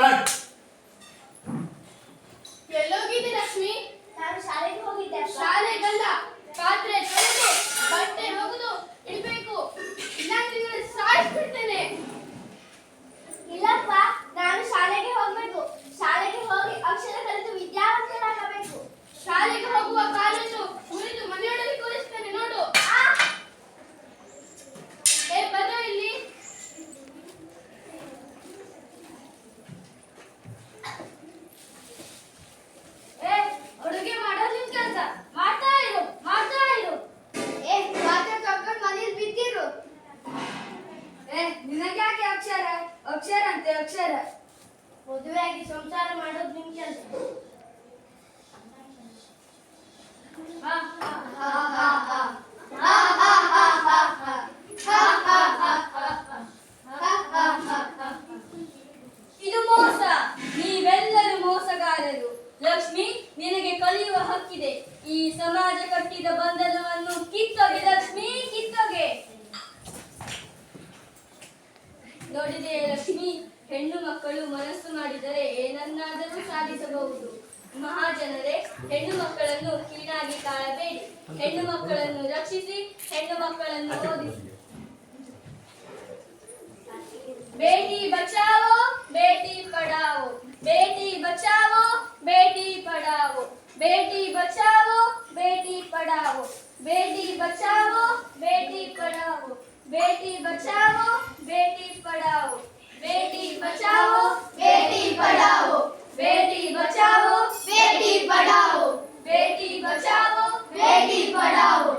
Start. ಎಲ್ಲೋಗಿದ್ದೆ Lakshmi? ನಾನು ಶಾಲೆಗೆ ಹೋಗಿದ್ದೆ. ಶಾಲೆಗಲ್ಲ, ಪಾತ್ರೆ ತೊಳೆದು ಬಟ್ಟೆ ಒಗೆದು ಇಡಬೇಕು, ಇಲ್ಲಾಂದ್ರೆ ಸಾಯಿಸ್ಬಿಡ್ತೇನೆ. ಇಲ್ಲಪ್ಪ, ನಾನು ಶಾಲೆಗೆ ಹೋಗ್ಬೇಕು. ಶಾಲೆಗೆ ಹೋಗಿ ಅಕ್ಷರ ಕಲಿತು ವಿದ್ಯಾವಂತರಾಗಬೇಕು. ಶಾಲೆಗೆ ಹೋಗುವ ಕಾಲನ್ನು ಮುರಿದು ಮನೆಯೊಳಗೆ ಕೂರಿಸ್ತೇನೆ ನೋಡು. ಏ ಬರೋ ಇಲ್ಲಿ. ಏ ಅಡುಗೆ ಮಾಡೋದು ನಿನ್ ಕೆಲಸ, ಮಾಡ್ತಾ ಇರು. ಏ, ಪಾತ್ರೆ ತೊಳ್ಕೊಂಡು ಮನೇಲಿ ಬಿದ್ದಿರು. ಏ ನಿನಗೆ ಯಾಕೆ ಅಕ್ಷರ ಅಂತೆ ಅಕ್ಷರ. ಮದುವೆಯಾಗಿ ಸಂಸಾರ ಮಾಡೋದು ನಿಮ್ ಕೆಲಸ. ಇದು ಮೋಸ. ನೀವೆಲ್ಲರೂ ಮೋಸಗಾರರು. ಲಕ್ಷ್ಮಿ, ನಿನಗೆ ಕಲಿಯುವ ಹಕ್ಕಿದೆ. ಈ ಸಮಾಜ ಕಟ್ಟಿದ ಬಂಧನವನ್ನು ಕಿತ್ತೊಗೆ ಲಕ್ಷ್ಮಿ, ಕಿತ್ತೊಗೆ. ನೋಡಿದೆ ಲಕ್ಷ್ಮಿ, ಹೆಣ್ಣು ಮಕ್ಕಳು ಮನಸ್ಸು ಮಾಡಿದರೆ ಏನನ್ನಾದರೂ ಸಾಧಿಸಬಹುದು. ಮಹಾಜನರೇ, ಹೆಣ್ಣು ಮಕ್ಕಳನ್ನು ಕೀಳಾಗಿ ಕಾಣಬೇಡಿ. ಹೆಣ್ಣು ಮಕ್ಕಳನ್ನು ರಕ್ಷಿಸಿ, ಹೆಣ್ಣು ಮಕ್ಕಳನ್ನು ಓದಿಸಿ. ಬೇಟಿ ಬಚಾವೋ, ಬೇಟಿ ಪಢಾವೋ. ಬೇಟಿ ಬಚಾವೋ, ಬೇಟಿ ಪಢಾವೋ. ಬೇಟಿ ಬಚಾವೋ, ಬೇಟಿ ಪಢಾವೋ. ಬೇಟಿ ಬಚಾವೋ, ಬೇಟಿ ಪಢಾವೋ. ಬೇಟಿ ಬಚಾವೋ, ಬೇಟಿ ಪಢಾವೋ. ಬೇಟಿ ಬಚಾವೋ, ಬೇಟಿ ಪಢಾವೋ. ಬೇಟಿ ಬಚಾವೋ, ಬೇಟಿ ಪಢಾವೋ. ಬೇಟಿ ಬಚಾವೋ, ಬೇಟಿ ಪಢಾವೋ.